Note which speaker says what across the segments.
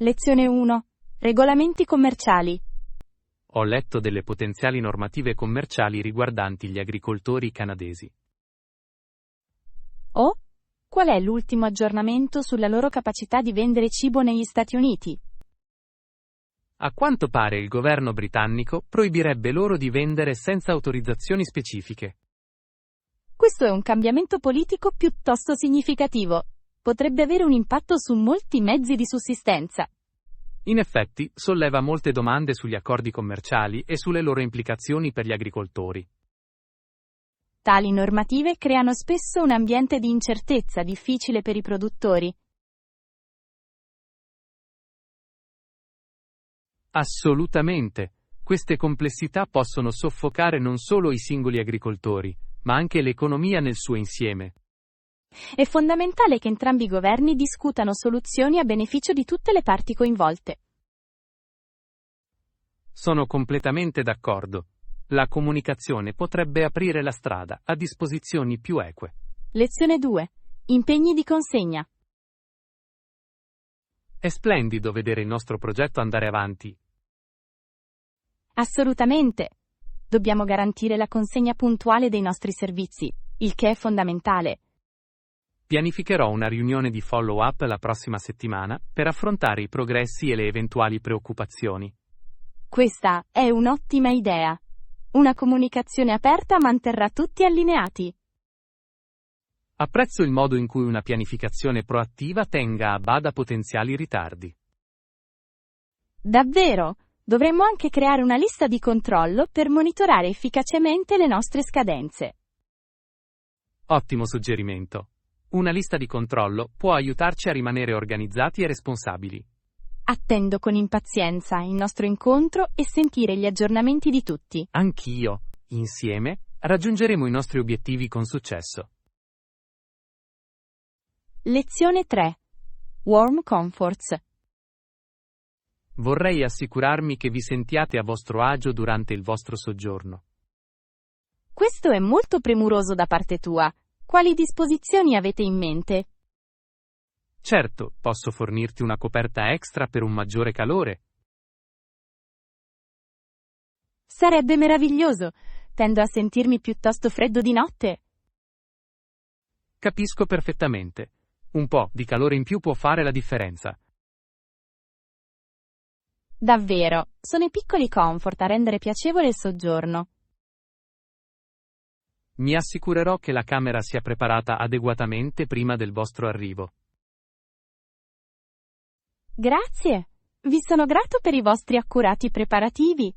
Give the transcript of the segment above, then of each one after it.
Speaker 1: Lezione 1. Regolamenti commerciali.
Speaker 2: Ho letto delle potenziali normative commerciali riguardanti gli agricoltori canadesi.
Speaker 1: Oh? Qual è l'ultimo aggiornamento sulla loro capacità di vendere cibo negli Stati Uniti?
Speaker 2: A quanto pare il governo britannico proibirebbe loro di vendere senza autorizzazioni specifiche.
Speaker 1: Questo è un cambiamento politico piuttosto significativo. Potrebbe avere un impatto su molti mezzi di sussistenza.
Speaker 2: In effetti, solleva molte domande sugli accordi commerciali e sulle loro implicazioni per gli agricoltori.
Speaker 1: Tali normative creano spesso un ambiente di incertezza difficile per i produttori.
Speaker 2: Assolutamente. Queste complessità possono soffocare non solo i singoli agricoltori, ma anche l'economia nel suo insieme.
Speaker 1: È fondamentale che entrambi i governi discutano soluzioni a beneficio di tutte le parti coinvolte.
Speaker 2: Sono completamente d'accordo. La comunicazione potrebbe aprire la strada a disposizioni più eque.
Speaker 1: Lezione 2. Impegni di consegna.
Speaker 2: È splendido vedere il nostro progetto andare avanti.
Speaker 1: Assolutamente. Dobbiamo garantire la consegna puntuale dei nostri servizi, il che è fondamentale.
Speaker 2: Pianificherò una riunione di follow-up la prossima settimana per affrontare i progressi e le eventuali preoccupazioni.
Speaker 1: Questa è un'ottima idea. Una comunicazione aperta manterrà tutti allineati.
Speaker 2: Apprezzo il modo in cui una pianificazione proattiva tenga a bada potenziali ritardi.
Speaker 1: Davvero? Dovremmo anche creare una lista di controllo per monitorare efficacemente le nostre scadenze.
Speaker 2: Ottimo suggerimento. Una lista di controllo può aiutarci a rimanere organizzati e responsabili.
Speaker 1: Attendo con impazienza il nostro incontro e sentire gli aggiornamenti di tutti.
Speaker 2: Anch'io. Insieme raggiungeremo i nostri obiettivi con successo.
Speaker 1: Lezione 3. Warm Comforts.
Speaker 2: Vorrei assicurarmi che vi sentiate a vostro agio durante il vostro soggiorno.
Speaker 1: Questo è molto premuroso da parte tua. Quali disposizioni avete in mente?
Speaker 2: Certo, posso fornirti una coperta extra per un maggiore calore.
Speaker 1: Sarebbe meraviglioso. Tendo a sentirmi piuttosto freddo di notte.
Speaker 2: Capisco perfettamente. Un po' di calore in più può fare la differenza.
Speaker 1: Davvero, sono i piccoli comfort a rendere piacevole il soggiorno.
Speaker 2: Mi assicurerò che la camera sia preparata adeguatamente prima del vostro arrivo.
Speaker 1: Grazie. Vi sono grato per i vostri accurati preparativi.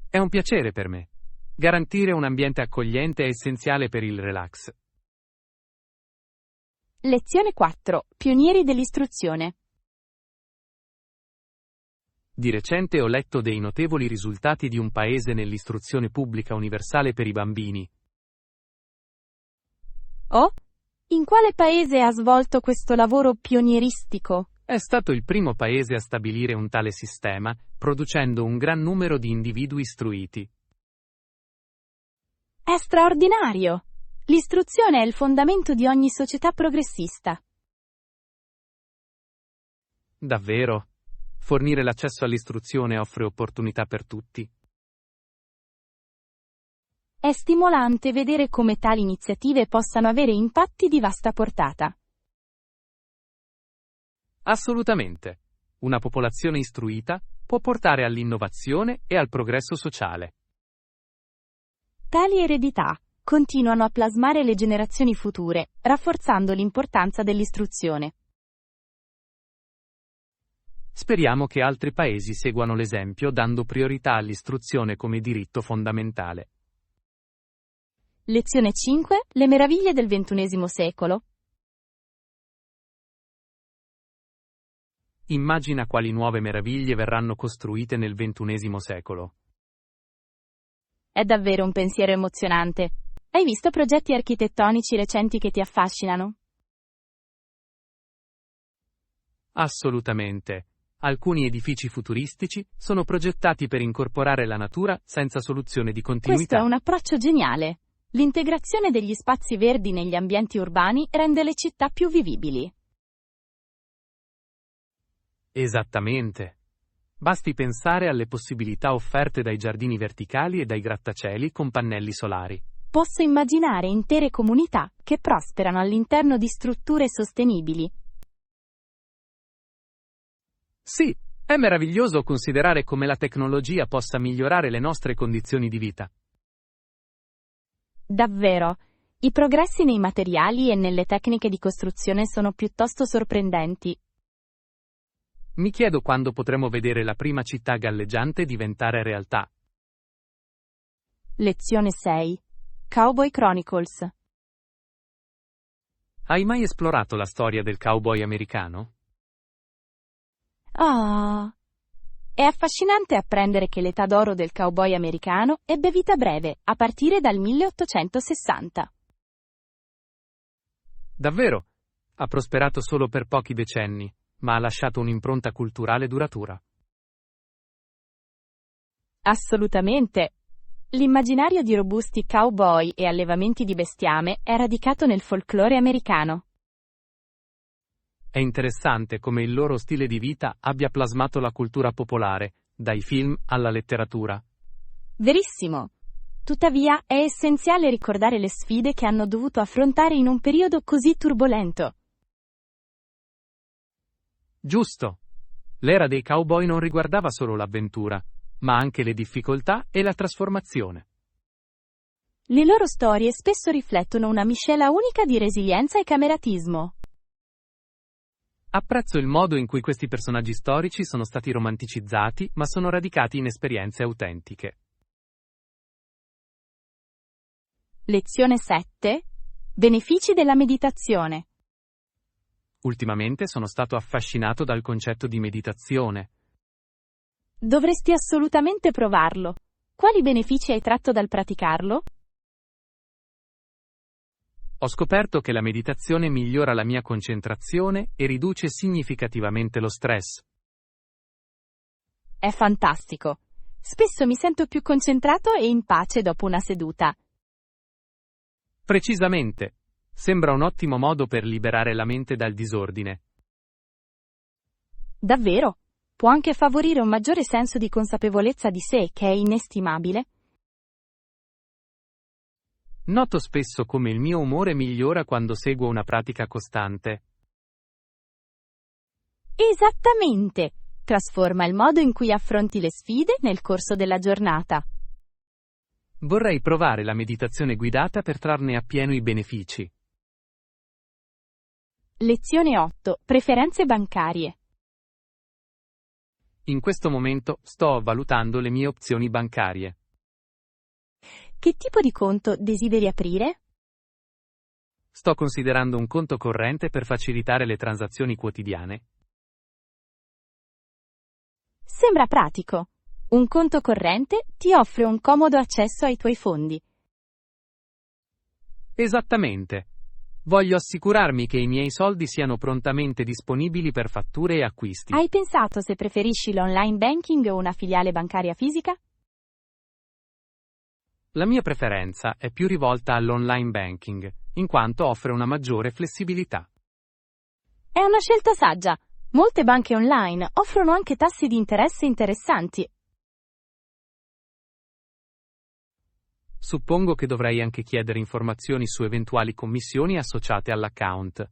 Speaker 2: È un piacere per me. Garantire un ambiente accogliente è essenziale per il relax.
Speaker 1: Lezione 4. Pionieri dell'istruzione.
Speaker 2: Di recente ho letto dei notevoli risultati di un paese nell'istruzione pubblica universale per i bambini.
Speaker 1: Oh? In quale paese ha svolto questo lavoro pionieristico?
Speaker 2: È stato il primo paese a stabilire un tale sistema, producendo un gran numero di individui istruiti.
Speaker 1: È straordinario! L'istruzione è il fondamento di ogni società progressista.
Speaker 2: Davvero? Fornire l'accesso all'istruzione offre opportunità per tutti.
Speaker 1: È stimolante vedere come tali iniziative possano avere impatti di vasta portata.
Speaker 2: Assolutamente. Una popolazione istruita può portare all'innovazione e al progresso sociale.
Speaker 1: Tali eredità continuano a plasmare le generazioni future, rafforzando l'importanza dell'istruzione.
Speaker 2: Speriamo che altri paesi seguano l'esempio dando priorità all'istruzione come diritto fondamentale.
Speaker 1: Lezione 5. Le meraviglie del XXI secolo.
Speaker 2: Immagina quali nuove meraviglie verranno costruite nel XXI secolo.
Speaker 1: È davvero un pensiero emozionante. Hai visto progetti architettonici recenti che ti affascinano?
Speaker 2: Assolutamente. Alcuni edifici futuristici sono progettati per incorporare la natura senza soluzione di continuità.
Speaker 1: Questo è un approccio geniale. L'integrazione degli spazi verdi negli ambienti urbani rende le città più vivibili.
Speaker 2: Esattamente. Basti pensare alle possibilità offerte dai giardini verticali e dai grattacieli con pannelli solari.
Speaker 1: Posso immaginare intere comunità che prosperano all'interno di strutture sostenibili.
Speaker 2: Sì, è meraviglioso considerare come la tecnologia possa migliorare le nostre condizioni di vita.
Speaker 1: Davvero, i progressi nei materiali e nelle tecniche di costruzione sono piuttosto sorprendenti.
Speaker 2: Mi chiedo quando potremo vedere la prima città galleggiante diventare realtà.
Speaker 1: Lezione 6. Cowboy Chronicles.
Speaker 2: Hai mai esplorato la storia del cowboy americano?
Speaker 1: Ah, è affascinante apprendere che l'età d'oro del cowboy americano ebbe vita breve, a partire dal 1860.
Speaker 2: Davvero? Ha prosperato solo per pochi decenni, ma ha lasciato un'impronta culturale duratura.
Speaker 1: Assolutamente. L'immaginario di robusti cowboy e allevamenti di bestiame è radicato nel folklore americano.
Speaker 2: È interessante come il loro stile di vita abbia plasmato la cultura popolare, dai film alla letteratura.
Speaker 1: Verissimo. Tuttavia, è essenziale ricordare le sfide che hanno dovuto affrontare in un periodo così turbolento.
Speaker 2: Giusto. L'era dei cowboy non riguardava solo l'avventura, ma anche le difficoltà e la trasformazione.
Speaker 1: Le loro storie spesso riflettono una miscela unica di resilienza e cameratismo.
Speaker 2: Apprezzo il modo in cui questi personaggi storici sono stati romanticizzati, ma sono radicati in esperienze autentiche.
Speaker 1: Lezione 7. Benefici della meditazione.
Speaker 2: Ultimamente sono stato affascinato dal concetto di meditazione.
Speaker 1: Dovresti assolutamente provarlo. Quali benefici hai tratto dal praticarlo?
Speaker 2: Ho scoperto che la meditazione migliora la mia concentrazione e riduce significativamente lo stress.
Speaker 1: È fantastico. Spesso mi sento più concentrato e in pace dopo una seduta.
Speaker 2: Precisamente. Sembra un ottimo modo per liberare la mente dal disordine.
Speaker 1: Davvero? Può anche favorire un maggiore senso di consapevolezza di sé, che è inestimabile.
Speaker 2: Noto spesso come il mio umore migliora quando seguo una pratica costante.
Speaker 1: Esattamente! Trasforma il modo in cui affronti le sfide nel corso della giornata.
Speaker 2: Vorrei provare la meditazione guidata per trarne appieno i benefici.
Speaker 1: Lezione 8. Preferenze bancarie.
Speaker 2: In questo momento sto valutando le mie opzioni bancarie.
Speaker 1: Che tipo di conto desideri aprire?
Speaker 2: Sto considerando un conto corrente per facilitare le transazioni quotidiane.
Speaker 1: Sembra pratico. Un conto corrente ti offre un comodo accesso ai tuoi fondi.
Speaker 2: Esattamente. Voglio assicurarmi che i miei soldi siano prontamente disponibili per fatture e acquisti.
Speaker 1: Hai pensato se preferisci l'online banking o una filiale bancaria fisica?
Speaker 2: La mia preferenza è più rivolta all'online banking, in quanto offre una maggiore flessibilità.
Speaker 1: È una scelta saggia. Molte banche online offrono anche tassi di interesse interessanti.
Speaker 2: Suppongo che dovrei anche chiedere informazioni su eventuali commissioni associate all'account.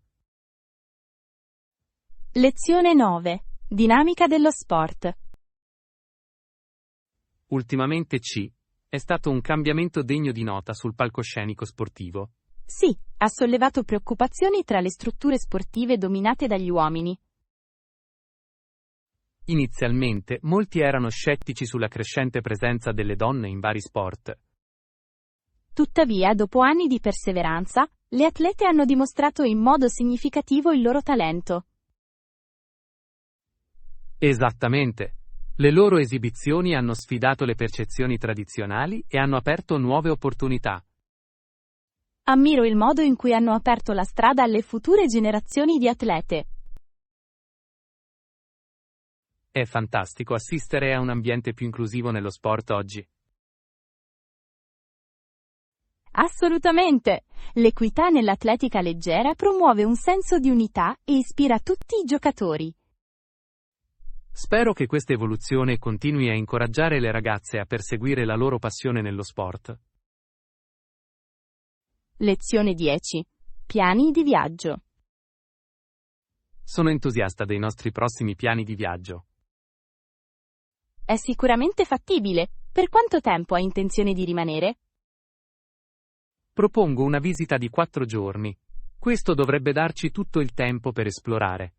Speaker 1: Lezione 9. Dinamica dello sport.
Speaker 2: Ultimamente è stato un cambiamento degno di nota sul palcoscenico sportivo.
Speaker 1: Sì, ha sollevato preoccupazioni tra le strutture sportive dominate dagli uomini.
Speaker 2: Inizialmente, molti erano scettici sulla crescente presenza delle donne in vari sport.
Speaker 1: Tuttavia, dopo anni di perseveranza, le atlete hanno dimostrato in modo significativo il loro talento.
Speaker 2: Esattamente. Le loro esibizioni hanno sfidato le percezioni tradizionali e hanno aperto nuove opportunità.
Speaker 1: Ammiro il modo in cui hanno aperto la strada alle future generazioni di atlete.
Speaker 2: È fantastico assistere a un ambiente più inclusivo nello sport oggi.
Speaker 1: Assolutamente! L'equità nell'atletica leggera promuove un senso di unità e ispira tutti i giocatori.
Speaker 2: Spero che questa evoluzione continui a incoraggiare le ragazze a perseguire la loro passione nello sport.
Speaker 1: Lezione 10. Piani di viaggio.
Speaker 2: Sono entusiasta dei nostri prossimi piani di viaggio.
Speaker 1: È sicuramente fattibile. Per quanto tempo hai intenzione di rimanere?
Speaker 2: Propongo una visita di 4 giorni. Questo dovrebbe darci tutto il tempo per esplorare.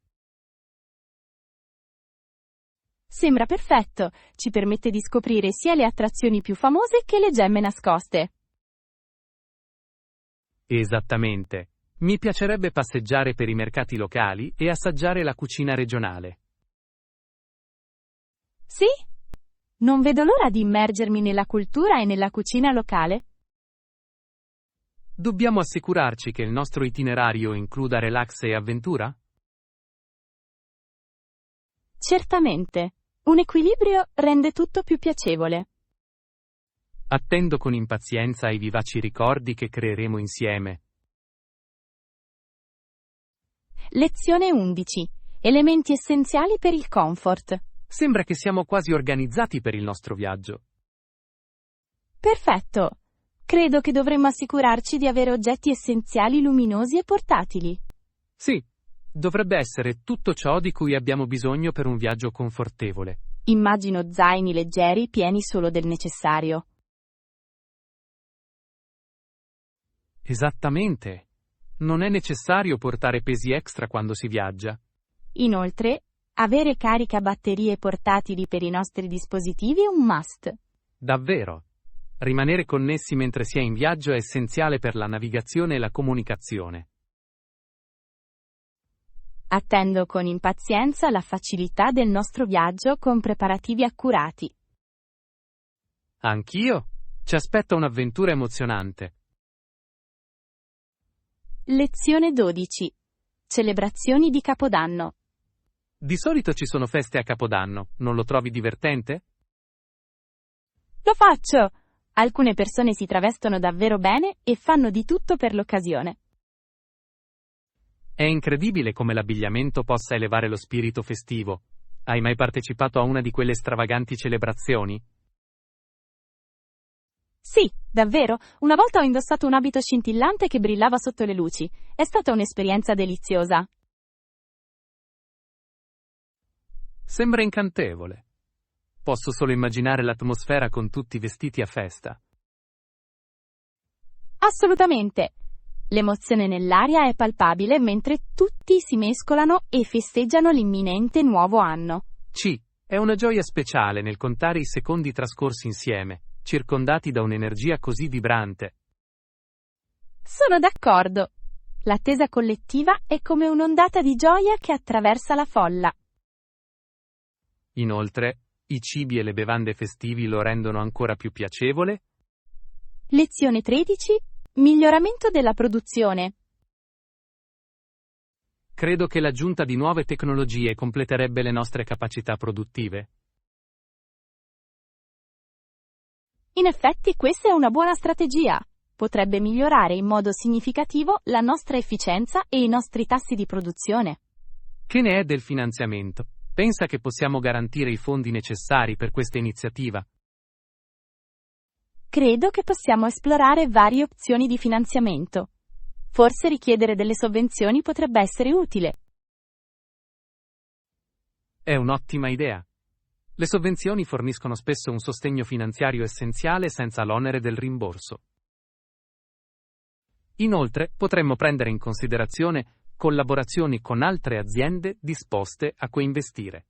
Speaker 1: Sembra perfetto. Ci permette di scoprire sia le attrazioni più famose che le gemme nascoste.
Speaker 2: Esattamente. Mi piacerebbe passeggiare per i mercati locali e assaggiare la cucina regionale.
Speaker 1: Sì? Non vedo l'ora di immergermi nella cultura e nella cucina locale.
Speaker 2: Dobbiamo assicurarci che il nostro itinerario includa relax e avventura?
Speaker 1: Certamente. Un equilibrio rende tutto più piacevole.
Speaker 2: Attendo con impazienza i vivaci ricordi che creeremo insieme.
Speaker 1: Lezione 11. Elementi essenziali per il comfort.
Speaker 2: Sembra che siamo quasi organizzati per il nostro viaggio.
Speaker 1: Perfetto. Credo che dovremmo assicurarci di avere oggetti essenziali luminosi e portatili.
Speaker 2: Sì, dovrebbe essere tutto ciò di cui abbiamo bisogno per un viaggio confortevole.
Speaker 1: Immagino zaini leggeri pieni solo del necessario.
Speaker 2: Esattamente. Non è necessario portare pesi extra quando si viaggia.
Speaker 1: Inoltre, avere caricabatterie portatili per i nostri dispositivi è un must.
Speaker 2: Davvero. Rimanere connessi mentre si è in viaggio è essenziale per la navigazione e la comunicazione.
Speaker 1: Attendo con impazienza la facilità del nostro viaggio con preparativi accurati.
Speaker 2: Anch'io. Ci aspetta un'avventura emozionante.
Speaker 1: Lezione 12. Celebrazioni di Capodanno.
Speaker 2: Di solito ci sono feste a Capodanno, non lo trovi divertente?
Speaker 1: Lo faccio! Alcune persone si travestono davvero bene e fanno di tutto per l'occasione.
Speaker 2: È incredibile come l'abbigliamento possa elevare lo spirito festivo. Hai mai partecipato a una di quelle stravaganti celebrazioni?
Speaker 1: Sì, davvero. Una volta ho indossato un abito scintillante che brillava sotto le luci. È stata un'esperienza deliziosa.
Speaker 2: Sembra incantevole. Posso solo immaginare l'atmosfera con tutti vestiti a festa.
Speaker 1: Assolutamente. L'emozione nell'aria è palpabile mentre tutti si mescolano e festeggiano l'imminente nuovo anno.
Speaker 2: È una gioia speciale nel contare i secondi trascorsi insieme, circondati da un'energia così vibrante.
Speaker 1: Sono d'accordo. L'attesa collettiva è come un'ondata di gioia che attraversa la folla.
Speaker 2: Inoltre, i cibi e le bevande festivi lo rendono ancora più piacevole.
Speaker 1: Lezione 13. Miglioramento della produzione.
Speaker 2: Credo che l'aggiunta di nuove tecnologie completerebbe le nostre capacità produttive.
Speaker 1: In effetti, questa è una buona strategia. Potrebbe migliorare in modo significativo la nostra efficienza e i nostri tassi di produzione.
Speaker 2: Che ne è del finanziamento? Pensa che possiamo garantire i fondi necessari per questa iniziativa?
Speaker 1: Credo che possiamo esplorare varie opzioni di finanziamento. Forse richiedere delle sovvenzioni potrebbe essere utile.
Speaker 2: È un'ottima idea. Le sovvenzioni forniscono spesso un sostegno finanziario essenziale senza l'onere del rimborso. Inoltre, potremmo prendere in considerazione collaborazioni con altre aziende disposte a coinvestire.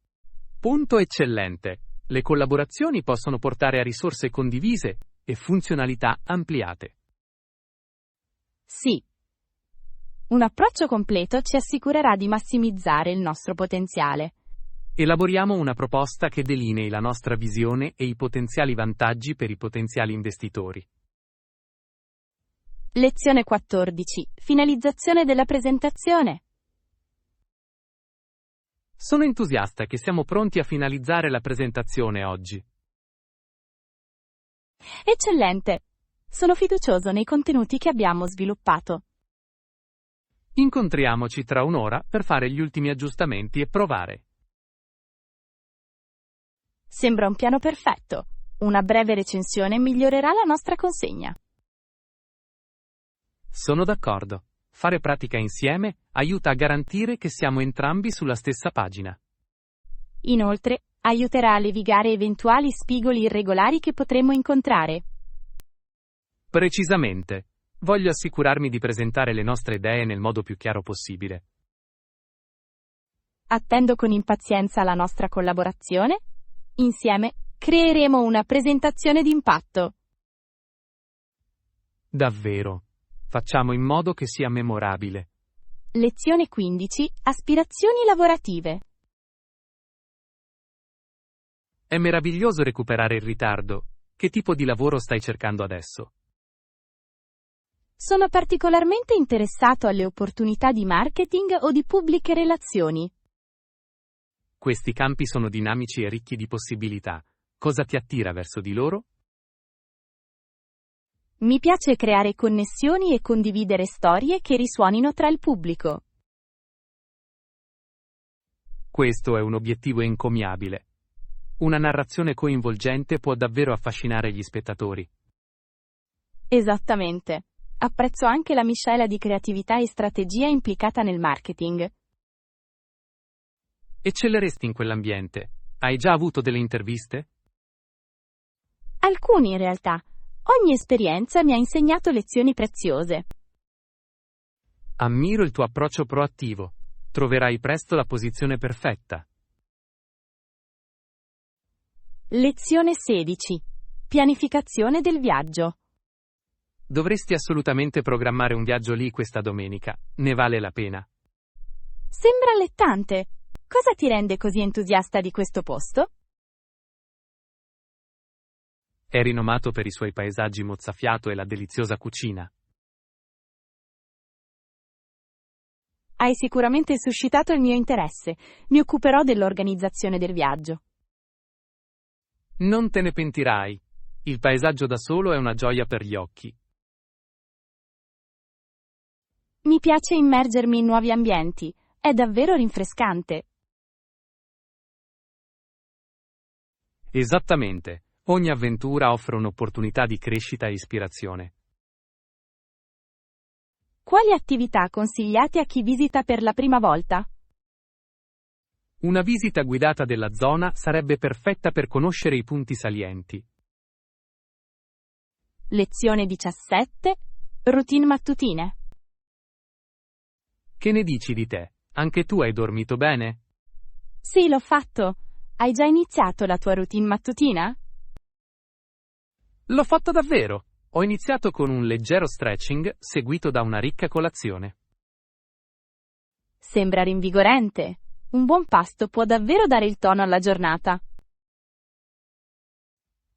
Speaker 2: Punto eccellente. Le collaborazioni possono portare a risorse condivise e funzionalità ampliate.
Speaker 1: Sì. Un approccio completo ci assicurerà di massimizzare il nostro potenziale.
Speaker 2: Elaboriamo una proposta che delinei la nostra visione e i potenziali vantaggi per i potenziali investitori.
Speaker 1: Lezione 14. Finalizzazione della presentazione.
Speaker 2: Sono entusiasta che siamo pronti a finalizzare la presentazione oggi.
Speaker 1: Eccellente. Sono fiducioso nei contenuti che abbiamo sviluppato.
Speaker 2: Incontriamoci tra un'ora per fare gli ultimi aggiustamenti e provare.
Speaker 1: Sembra un piano perfetto. Una breve recensione migliorerà la nostra consegna.
Speaker 2: Sono d'accordo. Fare pratica insieme aiuta a garantire che siamo entrambi sulla stessa pagina.
Speaker 1: Inoltre, aiuterà a levigare eventuali spigoli irregolari che potremmo incontrare.
Speaker 2: Precisamente. Voglio assicurarmi di presentare le nostre idee nel modo più chiaro possibile.
Speaker 1: Attendo con impazienza la nostra collaborazione. Insieme creeremo una presentazione d'impatto.
Speaker 2: Davvero. Facciamo in modo che sia memorabile.
Speaker 1: Lezione 15. Aspirazioni lavorative.
Speaker 2: È meraviglioso recuperare il ritardo. Che tipo di lavoro stai cercando adesso?
Speaker 1: Sono particolarmente interessato alle opportunità di marketing o di pubbliche relazioni.
Speaker 2: Questi campi sono dinamici e ricchi di possibilità. Cosa ti attira verso di loro?
Speaker 1: Mi piace creare connessioni e condividere storie che risuonino tra il pubblico.
Speaker 2: Questo è un obiettivo encomiabile. Una narrazione coinvolgente può davvero affascinare gli spettatori.
Speaker 1: Esattamente. Apprezzo anche la miscela di creatività e strategia implicata nel marketing.
Speaker 2: Eccelleresti in quell'ambiente. Hai già avuto delle interviste?
Speaker 1: Alcuni in realtà. Ogni esperienza mi ha insegnato lezioni preziose.
Speaker 2: Ammiro il tuo approccio proattivo. Troverai presto la posizione perfetta.
Speaker 1: Lezione 16. Pianificazione del viaggio.
Speaker 2: Dovresti assolutamente programmare un viaggio lì questa domenica. Ne vale la pena.
Speaker 1: Sembra allettante. Cosa ti rende così entusiasta di questo posto?
Speaker 2: È rinomato per i suoi paesaggi mozzafiato e la deliziosa cucina.
Speaker 1: Hai sicuramente suscitato il mio interesse. Mi occuperò dell'organizzazione del viaggio.
Speaker 2: Non te ne pentirai. Il paesaggio da solo è una gioia per gli occhi.
Speaker 1: Mi piace immergermi in nuovi ambienti. È davvero rinfrescante.
Speaker 2: Esattamente. Ogni avventura offre un'opportunità di crescita e ispirazione.
Speaker 1: Quali attività consigliate a chi visita per la prima volta?
Speaker 2: Una visita guidata della zona sarebbe perfetta per conoscere i punti salienti.
Speaker 1: Lezione 17. Routine mattutine.
Speaker 2: Che ne dici di te? Anche tu hai dormito bene?
Speaker 1: Sì, l'ho fatto. Hai già iniziato la tua routine mattutina?
Speaker 2: L'ho fatto davvero! Ho iniziato con un leggero stretching, seguito da una ricca colazione.
Speaker 1: Sembra rinvigorente. Un buon pasto può davvero dare il tono alla giornata.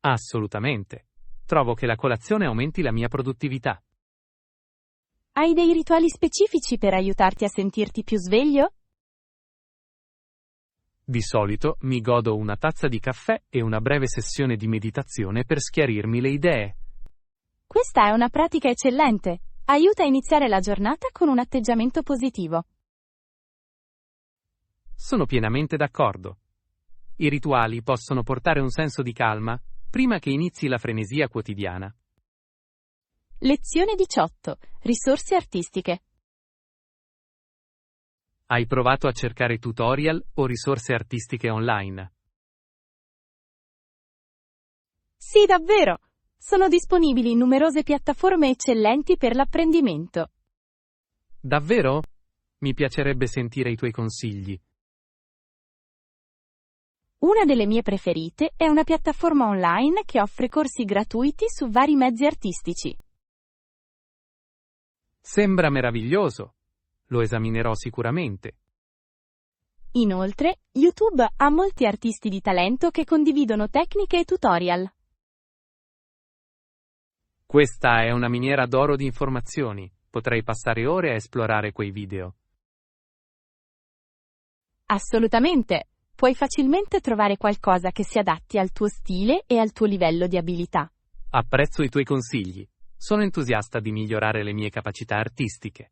Speaker 2: Assolutamente. Trovo che la colazione aumenti la mia produttività.
Speaker 1: Hai dei rituali specifici per aiutarti a sentirti più sveglio?
Speaker 2: Di solito mi godo una tazza di caffè e una breve sessione di meditazione per schiarirmi le idee.
Speaker 1: Questa è una pratica eccellente. Aiuta a iniziare la giornata con un atteggiamento positivo.
Speaker 2: Sono pienamente d'accordo. I rituali possono portare un senso di calma prima che inizi la frenesia quotidiana.
Speaker 1: Lezione 18. Risorse artistiche.
Speaker 2: Hai provato a cercare tutorial o risorse artistiche online?
Speaker 1: Sì, davvero. Sono disponibili in numerose piattaforme eccellenti per l'apprendimento.
Speaker 2: Davvero? Mi piacerebbe sentire i tuoi consigli.
Speaker 1: Una delle mie preferite è una piattaforma online che offre corsi gratuiti su vari mezzi artistici.
Speaker 2: Sembra meraviglioso. Lo esaminerò sicuramente.
Speaker 1: Inoltre, YouTube ha molti artisti di talento che condividono tecniche e tutorial.
Speaker 2: Questa è una miniera d'oro di informazioni. Potrei passare ore a esplorare quei video.
Speaker 1: Assolutamente. Puoi facilmente trovare qualcosa che si adatti al tuo stile e al tuo livello di abilità.
Speaker 2: Apprezzo i tuoi consigli. Sono entusiasta di migliorare le mie capacità artistiche.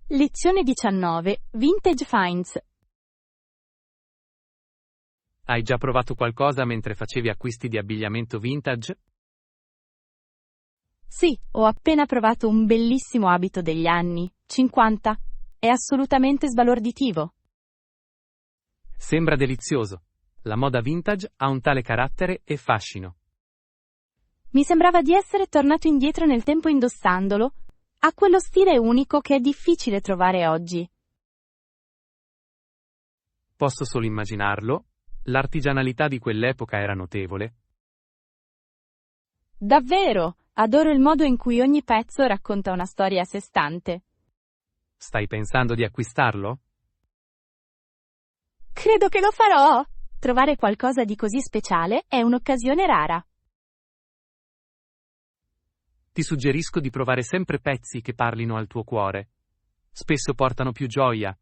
Speaker 1: Lezione 19. Vintage Finds.
Speaker 2: Hai già provato qualcosa mentre facevi acquisti di abbigliamento vintage?
Speaker 1: Sì, ho appena provato un bellissimo abito degli anni 50. È assolutamente sbalorditivo.
Speaker 2: Sembra delizioso. La moda vintage ha un tale carattere e fascino.
Speaker 1: Mi sembrava di essere tornato indietro nel tempo indossandolo. Ha quello stile unico che è difficile trovare oggi.
Speaker 2: Posso solo immaginarlo. L'artigianalità di quell'epoca era notevole.
Speaker 1: Davvero, adoro il modo in cui ogni pezzo racconta una storia a sé stante.
Speaker 2: Stai pensando di acquistarlo?
Speaker 1: Credo che lo farò! Trovare qualcosa di così speciale è un'occasione rara.
Speaker 2: Ti suggerisco di provare sempre pezzi che parlino al tuo cuore. Spesso portano più gioia.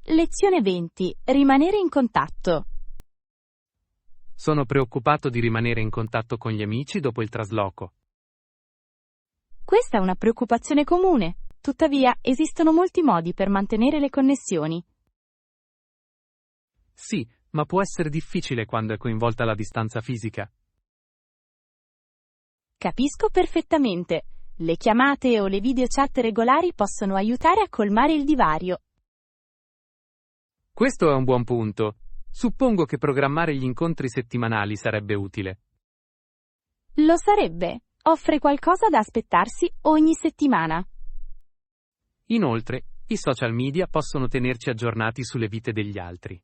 Speaker 1: Lezione 20. Rimanere in contatto.
Speaker 2: Sono preoccupato di rimanere in contatto con gli amici dopo il trasloco.
Speaker 1: Questa è una preoccupazione comune, tuttavia esistono molti modi per mantenere le connessioni.
Speaker 2: Sì, ma può essere difficile quando è coinvolta la distanza fisica.
Speaker 1: Capisco perfettamente. Le chiamate o le videochat regolari possono aiutare a colmare il divario.
Speaker 2: Questo è un buon punto. Suppongo che programmare gli incontri settimanali sarebbe utile.
Speaker 1: Lo sarebbe. Offre qualcosa da aspettarsi ogni settimana.
Speaker 2: Inoltre, i social media possono tenerci aggiornati sulle vite degli altri.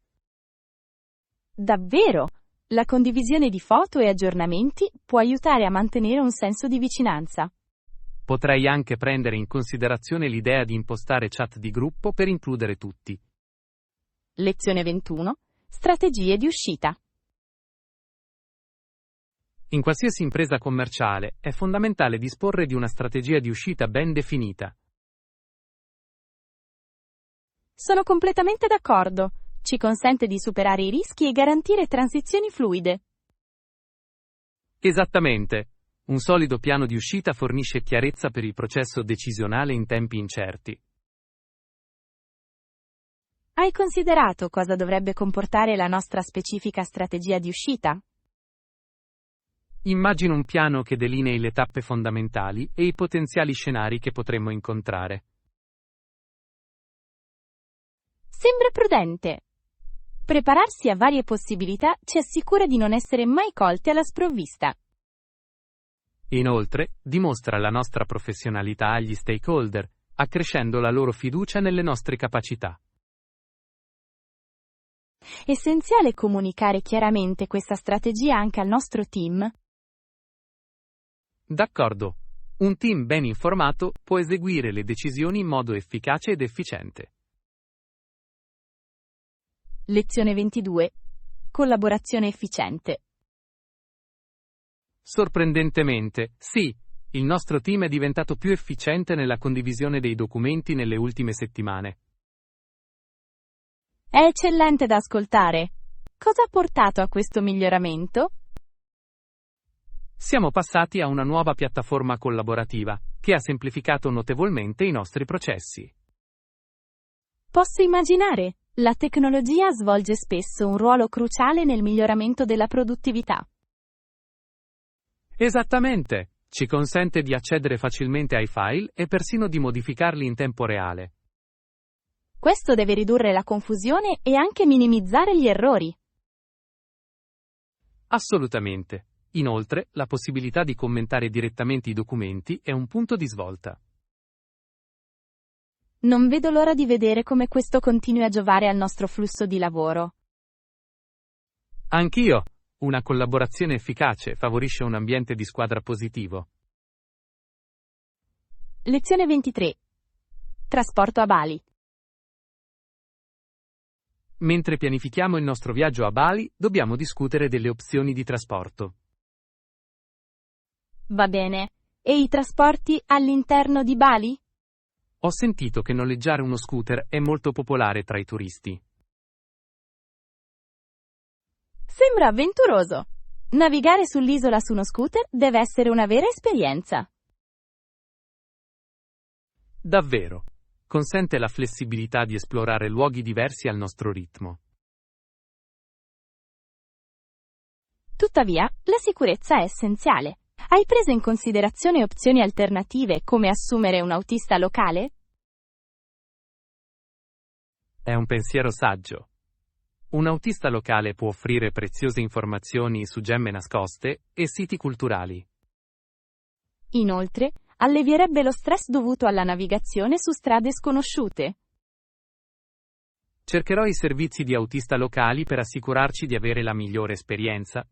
Speaker 1: Davvero? La condivisione di foto e aggiornamenti può aiutare a mantenere un senso di vicinanza.
Speaker 2: Potrei anche prendere in considerazione l'idea di impostare chat di gruppo per includere tutti.
Speaker 1: Lezione 21. Strategie di uscita.
Speaker 2: In qualsiasi impresa commerciale è fondamentale disporre di una strategia di uscita ben definita.
Speaker 1: Sono completamente d'accordo. Ci consente di superare i rischi e garantire transizioni fluide.
Speaker 2: Esattamente. Un solido piano di uscita fornisce chiarezza per il processo decisionale in tempi incerti.
Speaker 1: Hai considerato cosa dovrebbe comportare la nostra specifica strategia di uscita?
Speaker 2: Immagino un piano che delinei le tappe fondamentali e i potenziali scenari che potremmo incontrare.
Speaker 1: Sembra prudente. Prepararsi a varie possibilità ci assicura di non essere mai colti alla sprovvista.
Speaker 2: Inoltre, dimostra la nostra professionalità agli stakeholder, accrescendo la loro fiducia nelle nostre capacità.
Speaker 1: Essenziale comunicare chiaramente questa strategia anche al nostro team.
Speaker 2: D'accordo. Un team ben informato può eseguire le decisioni in modo efficace ed efficiente.
Speaker 1: Lezione 22. Collaborazione efficiente.
Speaker 2: Sorprendentemente, sì, il nostro team è diventato più efficiente nella condivisione dei documenti nelle ultime settimane.
Speaker 1: È eccellente da ascoltare. Cosa ha portato a questo miglioramento?
Speaker 2: Siamo passati a una nuova piattaforma collaborativa, che ha semplificato notevolmente i nostri processi.
Speaker 1: Posso immaginare. La tecnologia svolge spesso un ruolo cruciale nel miglioramento della produttività.
Speaker 2: Esattamente, ci consente di accedere facilmente ai file e persino di modificarli in tempo reale.
Speaker 1: Questo deve ridurre la confusione e anche minimizzare gli errori.
Speaker 2: Assolutamente. Inoltre, la possibilità di commentare direttamente i documenti è un punto di svolta.
Speaker 1: Non vedo l'ora di vedere come questo continui a giovare al nostro flusso di lavoro.
Speaker 2: Anch'io. Una collaborazione efficace favorisce un ambiente di squadra positivo.
Speaker 1: Lezione 23. Trasporto a Bali.
Speaker 2: Mentre pianifichiamo il nostro viaggio a Bali, dobbiamo discutere delle opzioni di trasporto.
Speaker 1: Va bene. E i trasporti all'interno di Bali?
Speaker 2: Ho sentito che noleggiare uno scooter è molto popolare tra i turisti.
Speaker 1: Sembra avventuroso. Navigare sull'isola su uno scooter deve essere una vera esperienza.
Speaker 2: Davvero. consente la flessibilità di esplorare luoghi diversi al nostro ritmo.
Speaker 1: Tuttavia, la sicurezza è essenziale. Hai preso in considerazione opzioni alternative come assumere un autista locale?
Speaker 2: È un pensiero saggio. Un autista locale può offrire preziose informazioni su gemme nascoste e siti culturali.
Speaker 1: Inoltre, allevierebbe lo stress dovuto alla navigazione su strade sconosciute.
Speaker 2: Cercherò i servizi di autista locali per assicurarci di avere la migliore esperienza.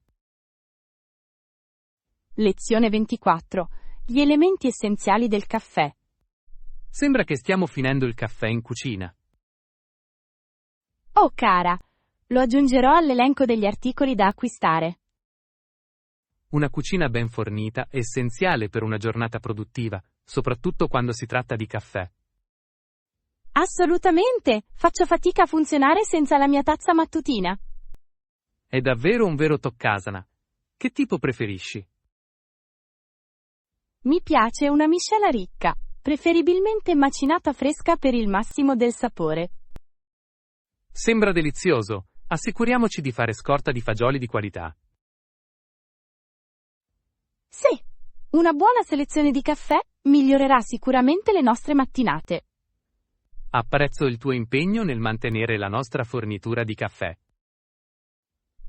Speaker 1: Lezione 24. Gli elementi essenziali del caffè.
Speaker 2: Sembra che stiamo finendo il caffè in cucina.
Speaker 1: Oh cara, lo aggiungerò all'elenco degli articoli da acquistare.
Speaker 2: Una cucina ben fornita è essenziale per una giornata produttiva, soprattutto quando si tratta di caffè.
Speaker 1: Assolutamente! Faccio fatica a funzionare senza la mia tazza mattutina.
Speaker 2: È davvero un vero toccasana. Che tipo preferisci?
Speaker 1: Mi piace una miscela ricca, preferibilmente macinata fresca per il massimo del sapore.
Speaker 2: Sembra delizioso. Assicuriamoci di fare scorta di fagioli di qualità.
Speaker 1: Sì, una buona selezione di caffè migliorerà sicuramente le nostre mattinate.
Speaker 2: Apprezzo il tuo impegno nel mantenere la nostra fornitura di caffè.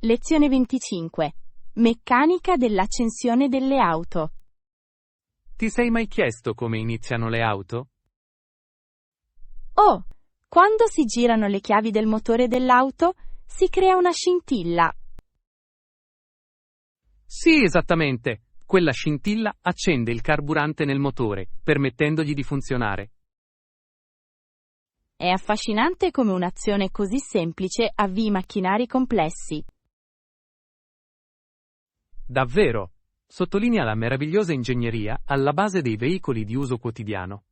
Speaker 1: Lezione 25. Meccanica dell'accensione delle auto.
Speaker 2: Ti sei mai chiesto come iniziano le auto?
Speaker 1: Oh, quando si girano le chiavi del motore dell'auto, si crea una scintilla.
Speaker 2: Sì, esattamente. Quella scintilla accende il carburante nel motore, permettendogli di funzionare.
Speaker 1: È affascinante come un'azione così semplice avvii macchinari complessi.
Speaker 2: Davvero. Sottolinea la meravigliosa ingegneria alla base dei veicoli di uso quotidiano.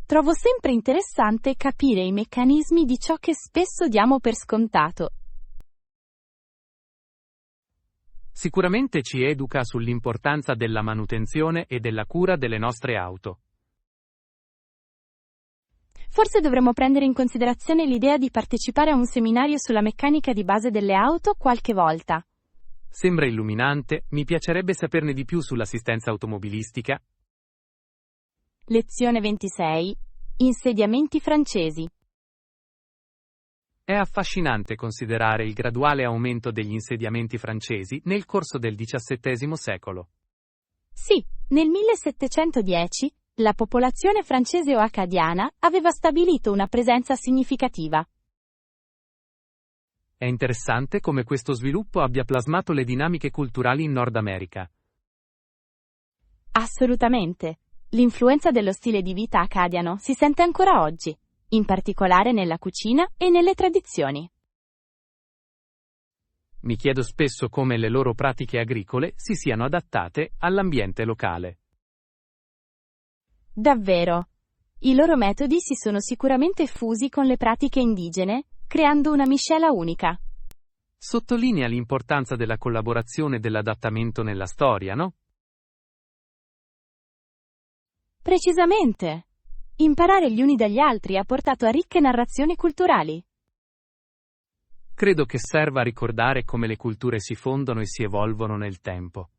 Speaker 1: Trovo sempre interessante capire i meccanismi di ciò che spesso diamo per scontato.
Speaker 2: Sicuramente ci educa sull'importanza della manutenzione e della cura delle nostre auto.
Speaker 1: Forse dovremmo prendere in considerazione l'idea di partecipare a un seminario sulla meccanica di base delle auto qualche volta.
Speaker 2: Sembra illuminante, mi piacerebbe saperne di più sull'assistenza automobilistica.
Speaker 1: Lezione 26. Insediamenti francesi.
Speaker 2: È affascinante considerare il graduale aumento degli insediamenti francesi nel corso del XVII secolo.
Speaker 1: Sì, nel 1710, la popolazione francese o accadiana aveva stabilito una presenza significativa.
Speaker 2: È interessante come questo sviluppo abbia plasmato le dinamiche culturali in Nord America.
Speaker 1: Assolutamente. L'influenza dello stile di vita accadiano si sente ancora oggi, in particolare nella cucina e nelle tradizioni.
Speaker 2: Mi chiedo spesso come le loro pratiche agricole si siano adattate all'ambiente locale.
Speaker 1: Davvero. I loro metodi si sono sicuramente fusi con le pratiche indigene, creando una miscela unica.
Speaker 2: Sottolinea l'importanza della collaborazione e dell'adattamento nella storia, no?
Speaker 1: Precisamente. Imparare gli uni dagli altri ha portato a ricche narrazioni culturali.
Speaker 2: Credo che serva a ricordare come le culture si fondono e si evolvono nel tempo.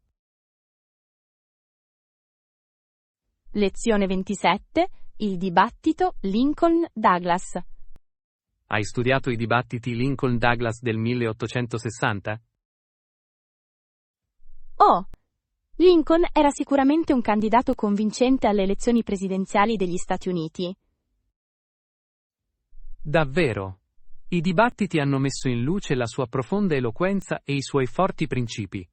Speaker 1: Lezione 27. Il dibattito Lincoln-Douglas.
Speaker 2: Hai studiato i dibattiti Lincoln-Douglas del 1860?
Speaker 1: Oh! Lincoln era sicuramente un candidato convincente alle elezioni presidenziali degli Stati Uniti.
Speaker 2: Davvero? I dibattiti hanno messo in luce la sua profonda eloquenza e i suoi forti principi.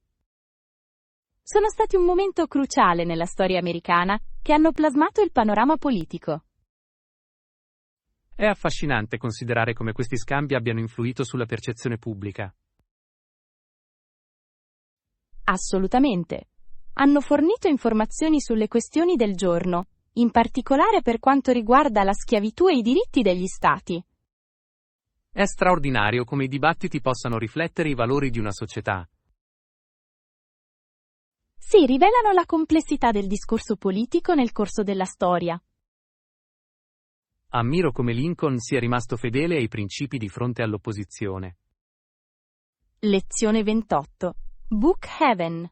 Speaker 1: Sono stati un momento cruciale nella storia americana, che hanno plasmato il panorama politico.
Speaker 2: È affascinante considerare come questi scambi abbiano influito sulla percezione pubblica.
Speaker 1: Assolutamente. Hanno fornito informazioni sulle questioni del giorno, in particolare per quanto riguarda la schiavitù e i diritti degli Stati.
Speaker 2: È straordinario come i dibattiti possano riflettere i valori di una società.
Speaker 1: Sì, rivelano la complessità del discorso politico nel corso della storia.
Speaker 2: Ammiro come Lincoln sia rimasto fedele ai principi di fronte all'opposizione.
Speaker 1: Lezione 28. Book Heaven.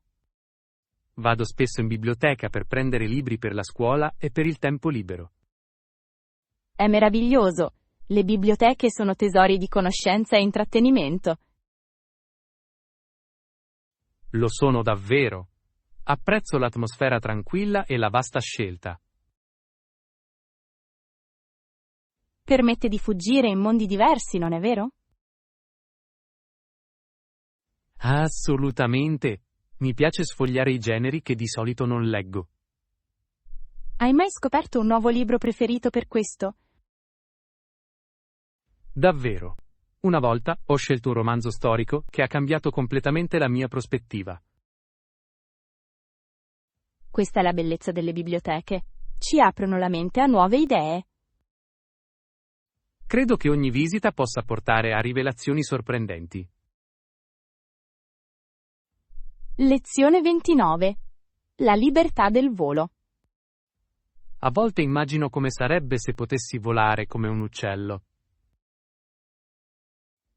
Speaker 2: Vado spesso in biblioteca per prendere libri per la scuola e per il tempo libero.
Speaker 1: È meraviglioso. Le biblioteche sono tesori di conoscenza e intrattenimento.
Speaker 2: Lo sono davvero. Apprezzo l'atmosfera tranquilla e la vasta scelta.
Speaker 1: Permette di fuggire in mondi diversi, non è vero?
Speaker 2: Assolutamente. Mi piace sfogliare i generi che di solito non leggo.
Speaker 1: Hai mai scoperto un nuovo libro preferito per questo?
Speaker 2: Davvero. Una volta ho scelto un romanzo storico che ha cambiato completamente la mia prospettiva.
Speaker 1: Questa è la bellezza delle biblioteche. Ci aprono la mente a nuove idee.
Speaker 2: Credo che ogni visita possa portare a rivelazioni sorprendenti.
Speaker 1: Lezione 29. La libertà del volo.
Speaker 2: A volte immagino come sarebbe se potessi volare come un uccello.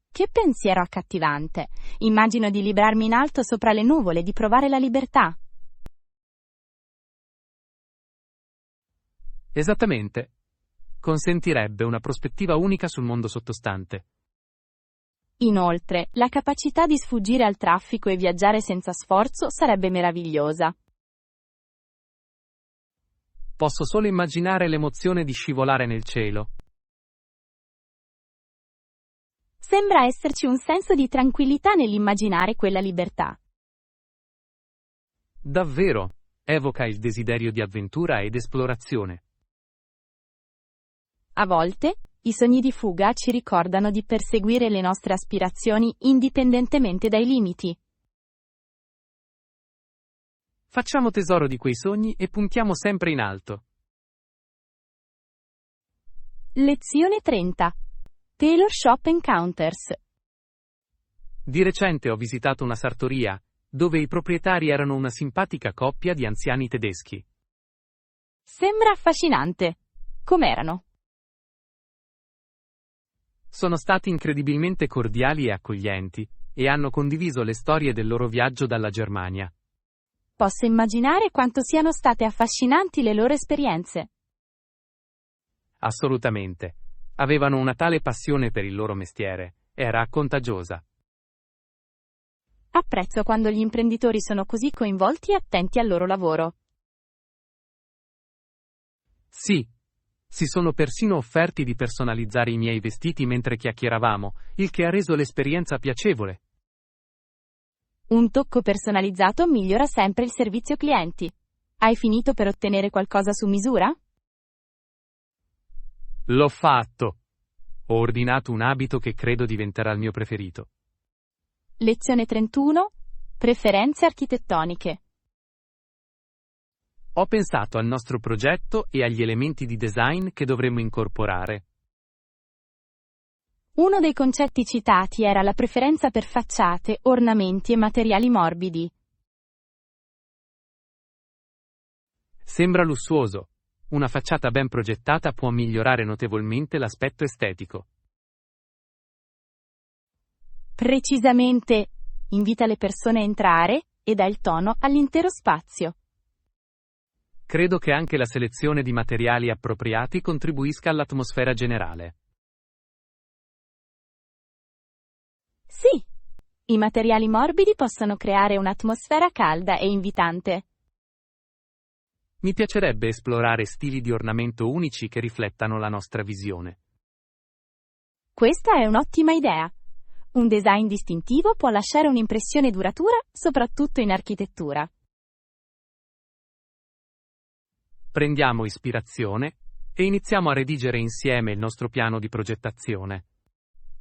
Speaker 1: Che pensiero accattivante. Immagino di librarmi in alto sopra le nuvole, di provare la libertà.
Speaker 2: Esattamente. Consentirebbe una prospettiva unica sul mondo sottostante.
Speaker 1: Inoltre, la capacità di sfuggire al traffico e viaggiare senza sforzo sarebbe meravigliosa.
Speaker 2: Posso solo immaginare l'emozione di scivolare nel cielo.
Speaker 1: Sembra esserci un senso di tranquillità nell'immaginare quella libertà.
Speaker 2: Davvero, evoca il desiderio di avventura ed esplorazione.
Speaker 1: A volte, i sogni di fuga ci ricordano di perseguire le nostre aspirazioni indipendentemente dai limiti.
Speaker 2: Facciamo tesoro di quei sogni e puntiamo sempre in alto.
Speaker 1: Lezione 30. Tailor Shop Encounters.
Speaker 2: Di recente ho visitato una sartoria, dove i proprietari erano una simpatica coppia di anziani tedeschi.
Speaker 1: Sembra affascinante. Com'erano?
Speaker 2: Sono stati incredibilmente cordiali e accoglienti, e hanno condiviso le storie del loro viaggio dalla Germania.
Speaker 1: Posso immaginare quanto siano state affascinanti le loro esperienze.
Speaker 2: Assolutamente. Avevano una tale passione per il loro mestiere, era contagiosa.
Speaker 1: Apprezzo quando gli imprenditori sono così coinvolti e attenti al loro lavoro.
Speaker 2: Sì. Si sono persino offerti di personalizzare i miei vestiti mentre chiacchieravamo, il che ha reso l'esperienza piacevole.
Speaker 1: Un tocco personalizzato migliora sempre il servizio clienti. Hai finito per ottenere qualcosa su misura?
Speaker 2: L'ho fatto. Ho ordinato un abito che credo diventerà il mio preferito.
Speaker 1: Lezione 31. Preferenze architettoniche.
Speaker 2: Ho pensato al nostro progetto e agli elementi di design che dovremmo incorporare.
Speaker 1: Uno dei concetti citati era la preferenza per facciate, ornamenti e materiali morbidi.
Speaker 2: Sembra lussuoso. Una facciata ben progettata può migliorare notevolmente l'aspetto estetico.
Speaker 1: Precisamente, invita le persone a entrare e dà il tono all'intero spazio.
Speaker 2: Credo che anche la selezione di materiali appropriati contribuisca all'atmosfera generale.
Speaker 1: Sì, i materiali morbidi possono creare un'atmosfera calda e invitante.
Speaker 2: Mi piacerebbe esplorare stili di ornamento unici che riflettano la nostra visione.
Speaker 1: Questa è un'ottima idea. Un design distintivo può lasciare un'impressione duratura, soprattutto in architettura.
Speaker 2: Prendiamo ispirazione e iniziamo a redigere insieme il nostro piano di progettazione.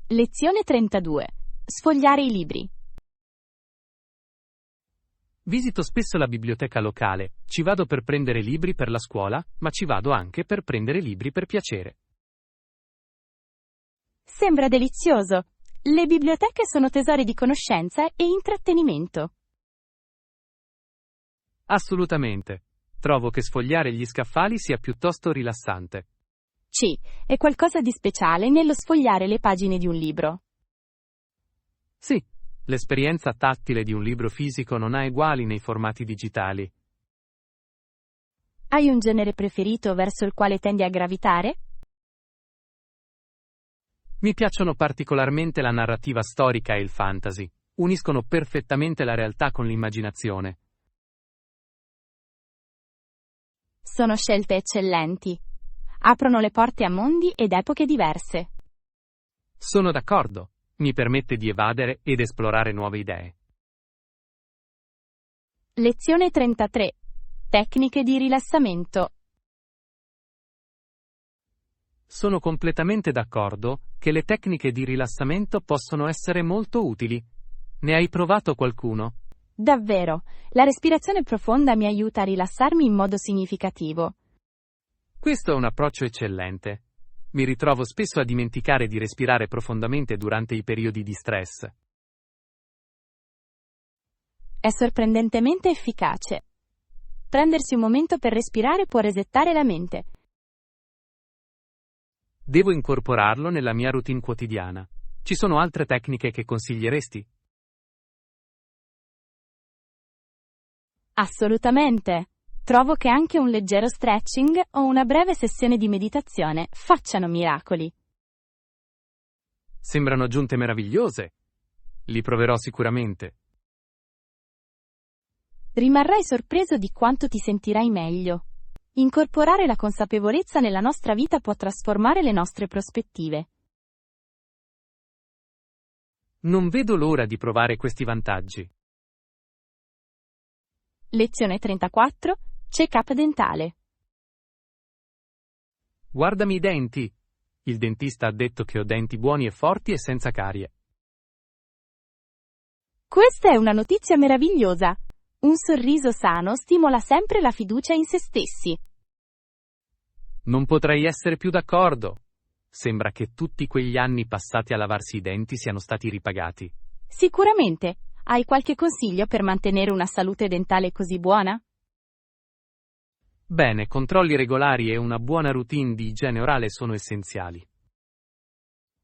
Speaker 1: Lezione 32. Sfogliare i libri.
Speaker 2: Visito spesso la biblioteca locale, ci vado per prendere libri per la scuola, ma ci vado anche per prendere libri per piacere.
Speaker 1: Sembra delizioso. Le biblioteche sono tesori di conoscenza e intrattenimento.
Speaker 2: Assolutamente. Trovo che sfogliare gli scaffali sia piuttosto rilassante.
Speaker 1: Sì, è qualcosa di speciale nello sfogliare le pagine di un libro.
Speaker 2: Sì, l'esperienza tattile di un libro fisico non ha eguali nei formati digitali.
Speaker 1: Hai un genere preferito verso il quale tendi a gravitare?
Speaker 2: Mi piacciono particolarmente la narrativa storica e il fantasy. Uniscono perfettamente la realtà con l'immaginazione.
Speaker 1: Sono scelte eccellenti. Aprono le porte a mondi ed epoche diverse.
Speaker 2: Sono d'accordo. Mi permette di evadere ed esplorare nuove idee.
Speaker 1: Lezione 33. Tecniche di rilassamento.
Speaker 2: Sono completamente d'accordo che le tecniche di rilassamento possono essere molto utili. Ne hai provato qualcuno?
Speaker 1: Davvero, la respirazione profonda mi aiuta a rilassarmi in modo significativo.
Speaker 2: Questo è un approccio eccellente. Mi ritrovo spesso a dimenticare di respirare profondamente durante i periodi di stress.
Speaker 1: È sorprendentemente efficace. Prendersi un momento per respirare può resettare la mente.
Speaker 2: Devo incorporarlo nella mia routine quotidiana. Ci sono altre tecniche che consiglieresti?
Speaker 1: Assolutamente. Trovo che anche un leggero stretching o una breve sessione di meditazione facciano miracoli.
Speaker 2: Sembrano aggiunte meravigliose. Li proverò sicuramente.
Speaker 1: Rimarrai sorpreso di quanto ti sentirai meglio. Incorporare la consapevolezza nella nostra vita può trasformare le nostre prospettive.
Speaker 2: Non vedo l'ora di provare questi vantaggi.
Speaker 1: Lezione 34. Check-up dentale.
Speaker 2: Guardami i denti. Il dentista ha detto che ho denti buoni e forti e senza carie.
Speaker 1: Questa è una notizia meravigliosa. Un sorriso sano stimola sempre la fiducia in se stessi.
Speaker 2: Non potrei essere più d'accordo. Sembra che tutti quegli anni passati a lavarsi i denti siano stati ripagati.
Speaker 1: Sicuramente. Hai qualche consiglio per mantenere una salute dentale così buona?
Speaker 2: Bene, controlli regolari e una buona routine di igiene orale sono essenziali.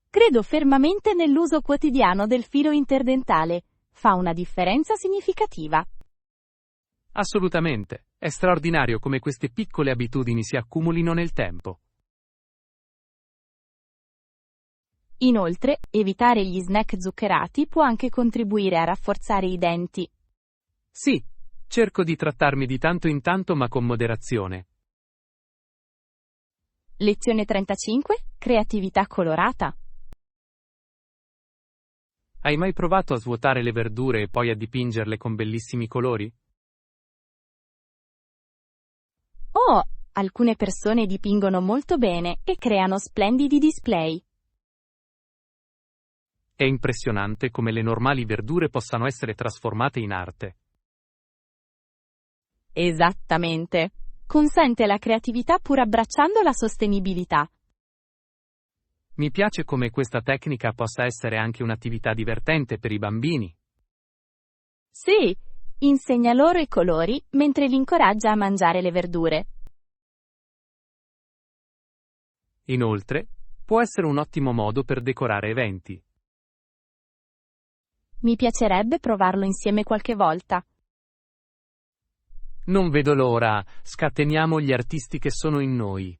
Speaker 1: Credo fermamente nell'uso quotidiano del filo interdentale. Fa una differenza significativa.
Speaker 2: Assolutamente. È straordinario come queste piccole abitudini si accumulino nel tempo.
Speaker 1: Inoltre, evitare gli snack zuccherati può anche contribuire a rafforzare i denti.
Speaker 2: Sì, cerco di trattarmi di tanto in tanto ma con moderazione.
Speaker 1: Lezione 35. Creatività colorata.
Speaker 2: Hai mai provato a svuotare le verdure e poi a dipingerle con bellissimi colori?
Speaker 1: Oh, alcune persone dipingono molto bene e creano splendidi display.
Speaker 2: È impressionante come le normali verdure possano essere trasformate in arte.
Speaker 1: Esattamente. Consente la creatività pur abbracciando la sostenibilità.
Speaker 2: Mi piace come questa tecnica possa essere anche un'attività divertente per i bambini.
Speaker 1: Sì, insegna loro i colori mentre li incoraggia a mangiare le verdure.
Speaker 2: Inoltre, può essere un ottimo modo per decorare eventi.
Speaker 1: Mi piacerebbe provarlo insieme qualche volta.
Speaker 2: Non vedo l'ora, scateniamo gli artisti che sono in noi.